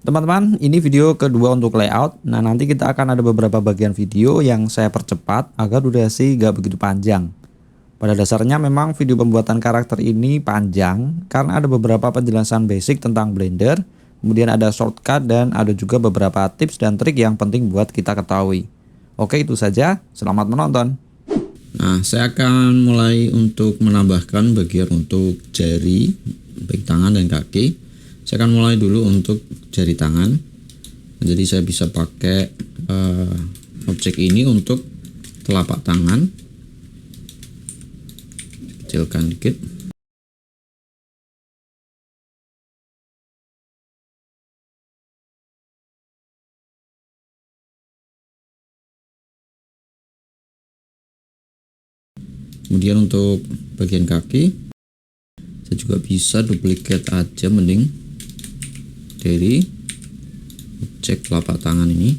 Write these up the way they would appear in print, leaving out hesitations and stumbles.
Teman-teman, ini video kedua untuk layout. Nah, nanti kita akan ada beberapa bagian video yang saya percepat agar durasi gak begitu panjang. Pada dasarnya memang video pembuatan karakter ini panjang karena ada beberapa penjelasan basic tentang Blender, kemudian ada shortcut dan ada juga beberapa tips dan trik yang penting buat kita ketahui. Oke, itu saja. Selamat menonton. Nah, saya akan mulai untuk menambahkan bagian untuk jari, baik tangan dan kaki. Saya akan mulai dulu untuk jari tangan. Jadi saya bisa pakai objek ini untuk telapak tangan. Kecilkan dikit. Kemudian untuk bagian kaki, saya juga bisa duplicate aja mending dari objek telapak tangan ini.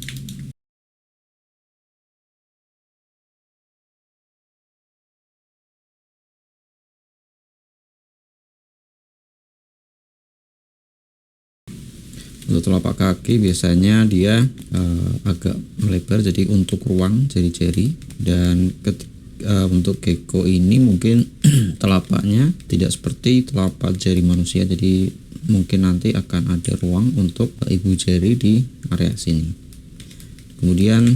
Untuk telapak kaki biasanya dia agak melebar, jadi untuk ruang jari-jari. Dan untuk gecko ini mungkin telapaknya tidak seperti telapak jari manusia, jadi mungkin nanti akan ada ruang untuk ibu jari di area sini. Kemudian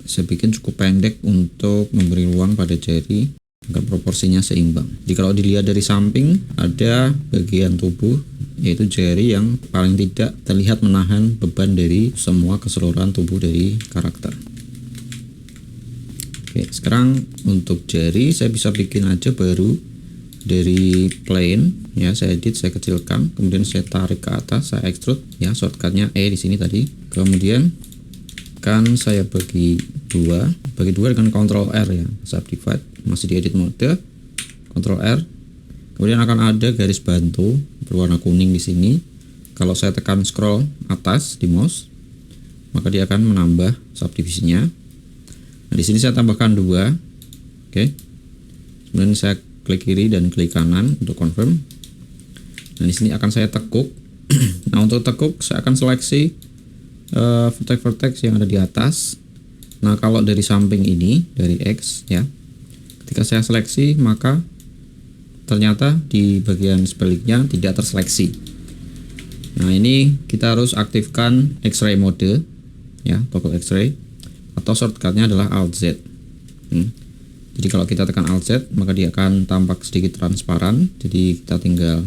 saya bikin cukup pendek untuk memberi ruang pada jari agar proporsinya seimbang. Jadi kalau dilihat dari samping, ada bagian tubuh yaitu jari yang paling tidak terlihat menahan beban dari semua keseluruhan tubuh dari karakter. Oke, sekarang untuk jari saya bisa bikin aja baru dari plane ya, saya edit, saya kecilkan, kemudian saya tarik ke atas, saya extrude ya, shortcutnya E di sini tadi. Kemudian kan saya bagi dua dengan Ctrl R ya, subdivide, masih di edit mode, Ctrl R. Kemudian akan ada garis bantu berwarna kuning di sini. Kalau saya tekan scroll atas di mouse, maka dia akan menambah subdivisinya. Nah, di sini saya tambahkan 2. Oke. Kemudian saya klik kiri dan klik kanan untuk confirm. Nah, di sini akan saya tekuk. Nah, untuk tekuk saya akan seleksi vertex-vertex yang ada di atas. Nah, kalau dari samping ini, dari X ya, ketika saya seleksi maka ternyata di bagian sebaliknya tidak terseleksi. Nah, ini kita harus aktifkan X-ray mode ya, toggle X-ray, atau shortcutnya adalah Alt Z. Jadi kalau kita tekan Alt Z maka dia akan tampak sedikit transparan, jadi kita tinggal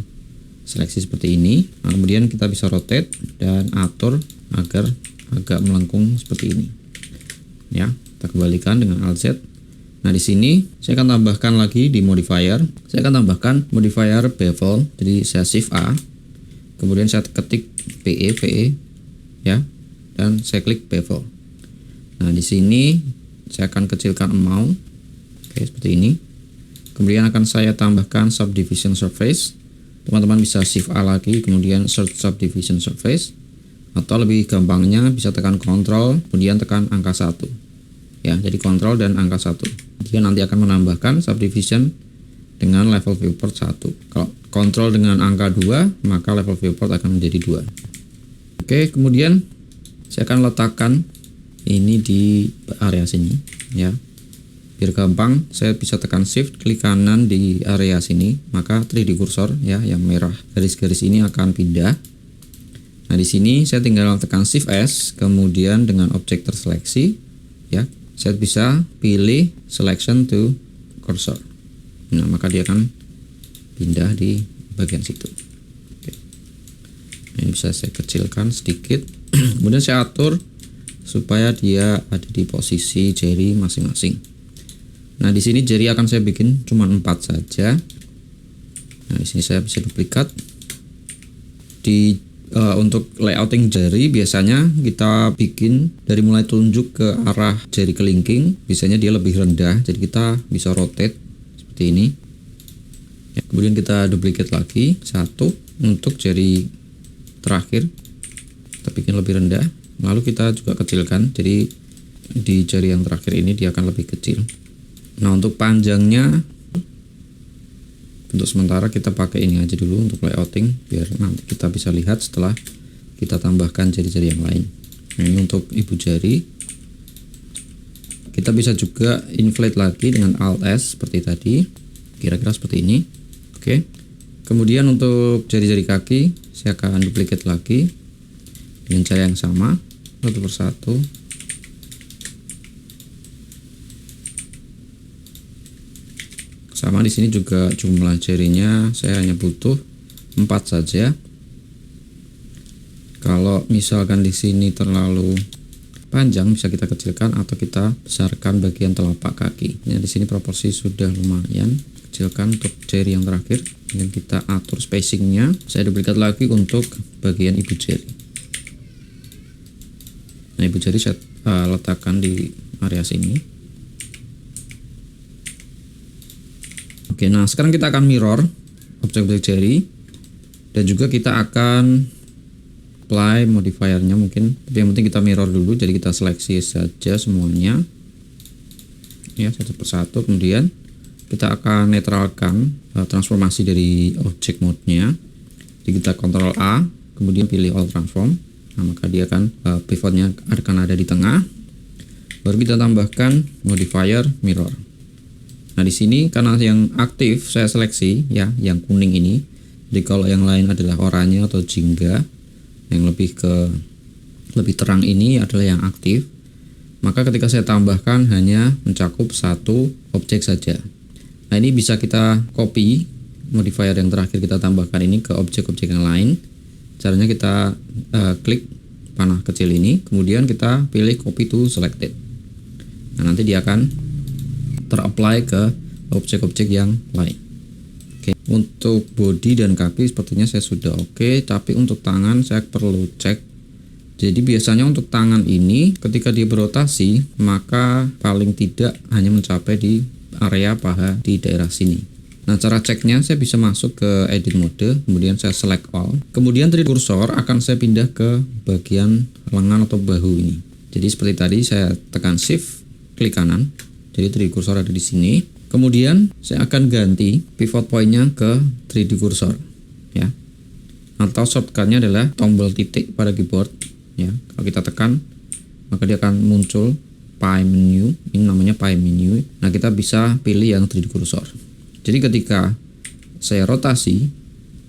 seleksi seperti ini. Nah, kemudian kita bisa rotate dan atur agar agak melengkung seperti ini ya, kita kembalikan dengan Alt Z. Nah, di sini saya akan tambahkan lagi di modifier, saya akan tambahkan modifier bevel. Jadi saya shift A, kemudian saya ketik PE ya, dan saya klik bevel. Nah, di sini saya akan kecilkan amount. Oke, seperti ini. Kemudian akan saya tambahkan subdivision surface. Teman-teman bisa shift A lagi, kemudian search subdivision surface, atau lebih gampangnya bisa tekan Ctrl kemudian tekan angka 1 ya, jadi Ctrl dan angka 1. Dia nanti akan menambahkan subdivision dengan level viewport 1. Kalau Ctrl dengan angka 2 maka level viewport akan menjadi 2. Oke, kemudian saya akan letakkan ini di area sini ya. Biar gampang, saya bisa tekan shift klik kanan di area sini, maka 3D cursor ya, yang merah garis-garis ini akan pindah. Nah, di sini saya tinggal tekan shift S, kemudian dengan objek terseleksi ya, saya bisa pilih selection to cursor. Nah, maka dia akan pindah di bagian situ. Oke. Ini bisa saya kecilkan sedikit. Kemudian saya atur supaya dia ada di posisi jari masing-masing. Nah, di sini jari akan saya bikin cuma 4 saja. Nah, di sini saya bisa duplikat. Untuk layouting jari biasanya kita bikin dari mulai telunjuk ke arah jari kelingking, biasanya dia lebih rendah, jadi kita bisa rotate seperti ini ya, kemudian kita duplicate lagi 1 untuk jari terakhir, kita bikin lebih rendah, lalu kita juga kecilkan, jadi di jari yang terakhir ini dia akan lebih kecil. Nah, untuk panjangnya untuk sementara kita pakai ini aja dulu untuk layouting, biar nanti kita bisa lihat setelah kita tambahkan jari-jari yang lain. Nah, ini untuk ibu jari. Kita bisa juga inflate lagi dengan Alt S seperti tadi, kira-kira seperti ini. Oke. Kemudian untuk jari-jari kaki saya akan duplicate lagi dengan cara yang sama, satu persatu. Sama di sini juga jumlah jarinya saya hanya butuh 4 saja. Kalau misalkan di sini terlalu panjang bisa kita kecilkan atau kita besarkan bagian telapak kaki. Nah, di sini proporsi sudah lumayan. Kecilkan untuk jari yang terakhir. Dan kita atur spacingnya. Saya duplikat lagi untuk bagian ibu jari. Nah, ibu jari saya letakkan di area sini. Oke, nah sekarang kita akan mirror objek-objek jari dan juga kita akan apply modifiernya mungkin, tapi yang penting kita mirror dulu. Jadi kita seleksi saja semuanya ya satu persatu. Kemudian kita akan netralkan transformasi dari object mode-nya. Jadi kita Ctrl A, kemudian pilih all transform. Nah, maka dia akan pivotnya akan ada di tengah. Baru kita tambahkan modifier mirror. Nah, di sini karena yang aktif saya seleksi ya, yang kuning ini. Jadi kalau yang lain adalah oranye atau jingga, yang lebih terang ini adalah yang aktif. Maka ketika saya tambahkan hanya mencakup satu objek saja. Nah, ini bisa kita copy modifier yang terakhir kita tambahkan ini ke objek-objek yang lain. Caranya kita klik panah kecil ini, kemudian kita pilih copy to selected. Nah, nanti dia akan terapply ke objek-objek yang lain. Oke, untuk body dan kaki sepertinya saya sudah oke, tapi untuk tangan saya perlu cek. Jadi biasanya untuk tangan ini ketika dia berotasi maka paling tidak hanya mencapai di area paha di daerah sini. Nah, cara ceknya saya bisa masuk ke edit mode, kemudian saya select all. Kemudian 3D cursor akan saya pindah ke bagian lengan atau bahu ini. Jadi seperti tadi saya tekan shift, klik kanan. Jadi 3D cursor ada di sini. Kemudian saya akan ganti pivot point-nya ke 3D cursor ya. Atau shortcut-nya adalah tombol titik pada keyboard ya. Kalau kita tekan maka dia akan muncul pie menu. Ini namanya pie menu. Nah, kita bisa pilih yang 3D cursor. Jadi ketika saya rotasi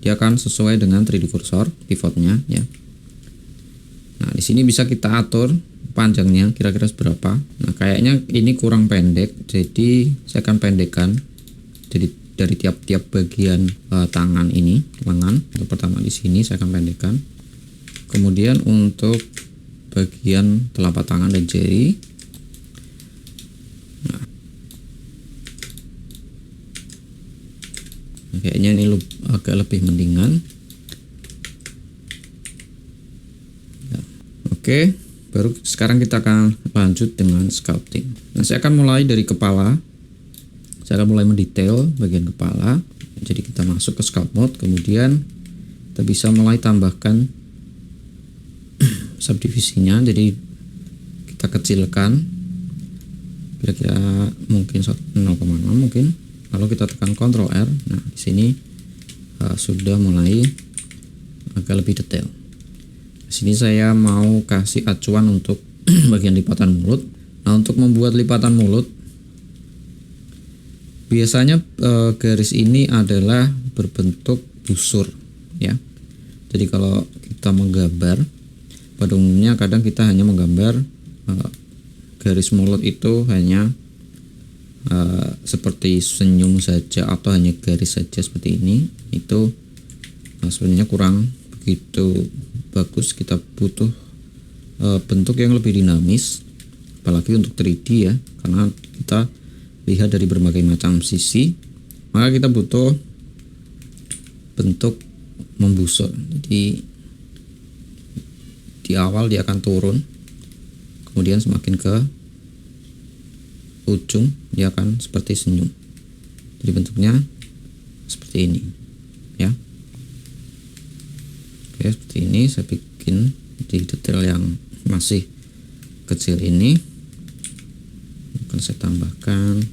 dia akan sesuai dengan 3D cursor pivotnya ya. Nah, di sini bisa kita atur panjangnya kira-kira seberapa. Nah, kayaknya ini kurang pendek, jadi saya akan pendekkan. Jadi dari tiap-tiap bagian tangan ini, lengan. Untuk pertama di sini saya akan pendekkan. Kemudian untuk bagian telapak tangan dan jari. Nah, kayaknya ini agak lebih mendingan. Ya. Oke. Baru sekarang kita akan lanjut dengan sculpting. Nah, saya akan mulai dari kepala. Saya akan mulai mendetail bagian kepala. Jadi kita masuk ke sculpt mode, kemudian kita bisa mulai tambahkan subdivisinya. Jadi kita kecilkan kira-kira mungkin 0,6 mungkin. Lalu kita tekan Ctrl R. Nah, di sini sudah mulai agak lebih detail. Di sini saya mau kasih acuan untuk bagian lipatan mulut. Nah, untuk membuat lipatan mulut biasanya garis ini adalah berbentuk busur ya. Jadi kalau kita menggambar, pada umumnya kadang kita hanya menggambar garis mulut itu hanya seperti senyum saja atau hanya garis saja seperti ini. Itu sebenarnya kurang begitu bagus. Kita butuh bentuk yang lebih dinamis, apalagi untuk 3D ya, karena kita lihat dari berbagai macam sisi, maka kita butuh bentuk membusur. Jadi di awal dia akan turun, kemudian semakin ke ujung dia akan seperti senyum. Jadi bentuknya seperti ini ya. Oke, seperti ini saya bikin di detail yang masih kecil ini. Akan saya tambahkan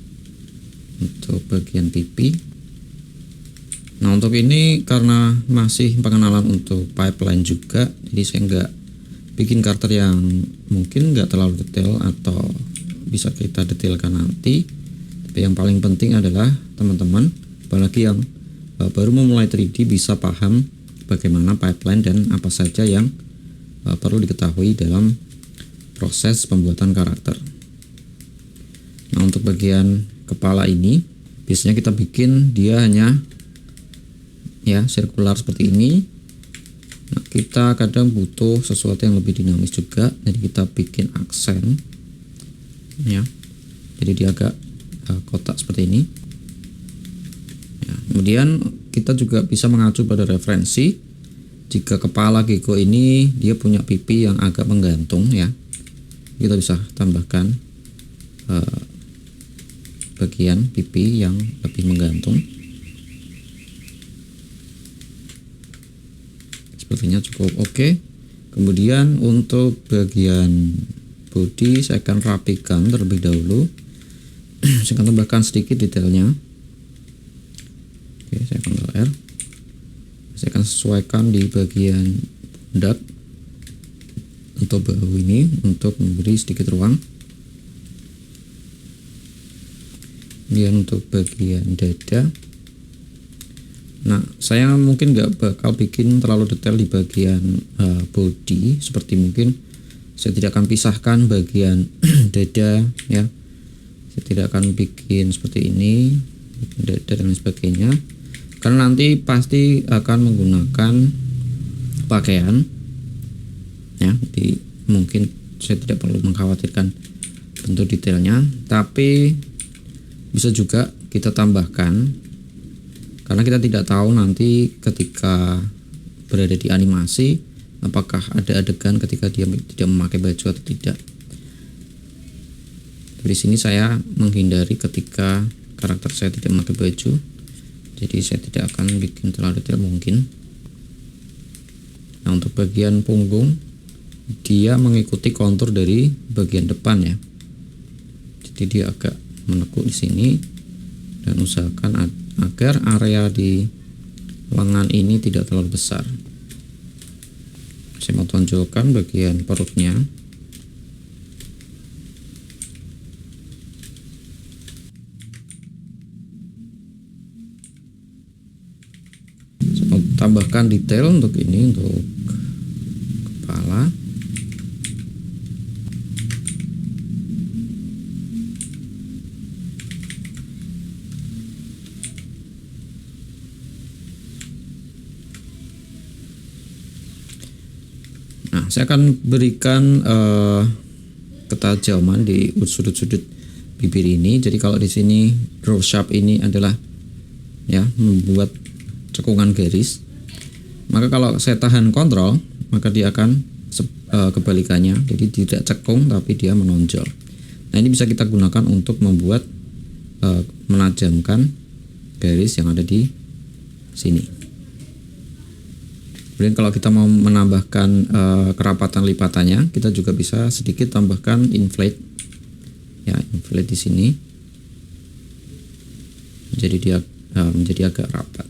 untuk bagian pipi. Nah untuk ini karena masih pengenalan untuk pipeline juga, jadi saya nggak bikin karakter yang mungkin nggak terlalu detail atau bisa kita detailkan nanti. Tapi yang paling penting adalah teman-teman, apalagi yang baru memulai 3D, bisa paham bagaimana pipeline dan apa saja yang perlu diketahui dalam proses pembuatan karakter. Nah untuk bagian kepala ini biasanya kita bikin dia hanya ya sirkular seperti ini. Nah, kita kadang butuh sesuatu yang lebih dinamis juga, jadi kita bikin aksen ya, jadi dia agak kotak seperti ini ya. Kemudian kita juga bisa mengacu pada referensi. Jika kepala gecko ini dia punya pipi yang agak menggantung ya, kita bisa tambahkan bagian pipi yang lebih menggantung. Sepertinya cukup oke. Kemudian untuk bagian body saya akan rapikan terlebih dahulu. Saya akan tambahkan sedikit detailnya. Oke, saya Ctrl R. Saya akan sesuaikan di bagian pundak untuk bahu ini untuk memberi sedikit ruang. Kemudian untuk bagian dada, nah saya mungkin nggak bakal bikin terlalu detail di bagian body, seperti mungkin saya tidak akan pisahkan bagian dada ya, saya tidak akan bikin seperti ini dada dan sebagainya, karena nanti pasti akan menggunakan pakaian ya, jadi mungkin saya tidak perlu mengkhawatirkan bentuk detailnya, tapi bisa juga kita tambahkan karena kita tidak tahu nanti ketika berada di animasi apakah ada adegan ketika dia tidak memakai baju atau tidak. Di sini saya menghindari ketika karakter saya tidak memakai baju, jadi saya tidak akan bikin terlalu detail mungkin. Nah untuk bagian punggung dia mengikuti kontur dari bagian depan ya, jadi dia agak menekuk di sini, dan usahakan agar area di lengan ini tidak terlalu besar. Saya mau tonjolkan bagian perutnya. Saya mau tambahkan detail untuk ini, untuk kepala. Nah, saya akan berikan ketajaman di sudut-sudut bibir ini. Jadi kalau di sini draw sharp ini adalah ya membuat cekungan garis, maka kalau saya tahan kontrol maka dia akan kebalikannya, jadi tidak cekung tapi dia menonjol. Nah ini bisa kita gunakan untuk membuat menajamkan garis yang ada di sini. Kemudian kalau kita mau menambahkan kerapatan lipatannya, kita juga bisa sedikit tambahkan inflate ya, inflate di sini, jadi dia menjadi agak rapat.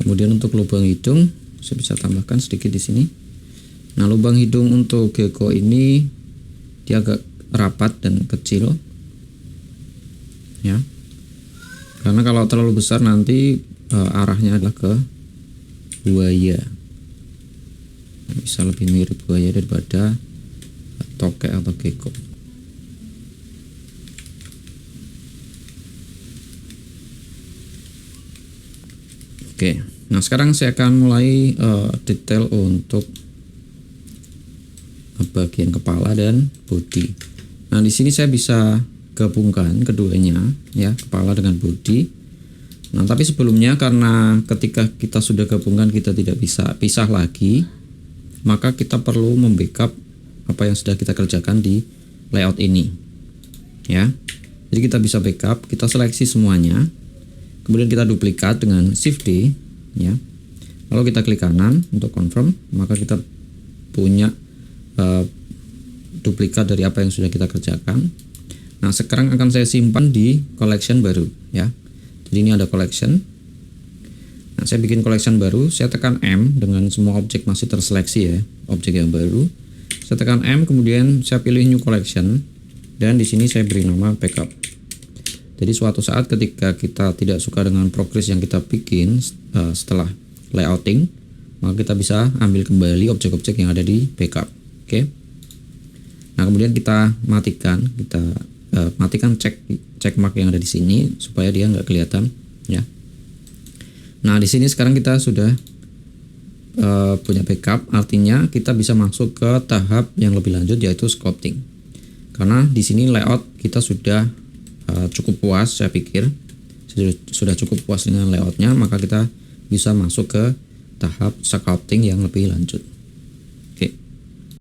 Kemudian untuk lubang hidung saya bisa tambahkan sedikit di sini. Nah lubang hidung untuk gecko ini dia agak rapat dan kecil ya, karena kalau terlalu besar nanti arahnya adalah ke buaya. Bisa lebih mirip buaya daripada tokek atau gecko. Oke, nah sekarang saya akan mulai detail untuk bagian kepala dan body. Nah di sini saya bisa gabungkan keduanya ya, kepala dengan body. Nah tapi sebelumnya, karena ketika kita sudah gabungkan kita tidak bisa pisah lagi, maka kita perlu membackup apa yang sudah kita kerjakan di layout ini ya. Jadi kita bisa backup, kita seleksi semuanya, kemudian kita duplikat dengan Shift D ya, lalu kita klik kanan untuk confirm, maka kita punya duplikat dari apa yang sudah kita kerjakan. Nah, sekarang akan saya simpan di collection baru ya. Jadi ini ada collection. Nah, saya bikin collection baru, saya tekan M dengan semua objek masih terseleksi ya, objek yang baru. Saya tekan M, kemudian saya pilih new collection dan di sini saya beri nama backup. Jadi suatu saat ketika kita tidak suka dengan progress yang kita bikin setelah layouting, maka kita bisa ambil kembali objek-objek yang ada di backup. Oke. Nah, kemudian kita matikan, matikan check mark yang ada di sini supaya dia nggak kelihatan ya. Nah, di sini sekarang kita sudah punya backup, artinya kita bisa masuk ke tahap yang lebih lanjut yaitu sculpting. Karena di sini layout kita sudah cukup puas, saya pikir sudah cukup puas dengan layoutnya, maka kita bisa masuk ke tahap sculpting yang lebih lanjut.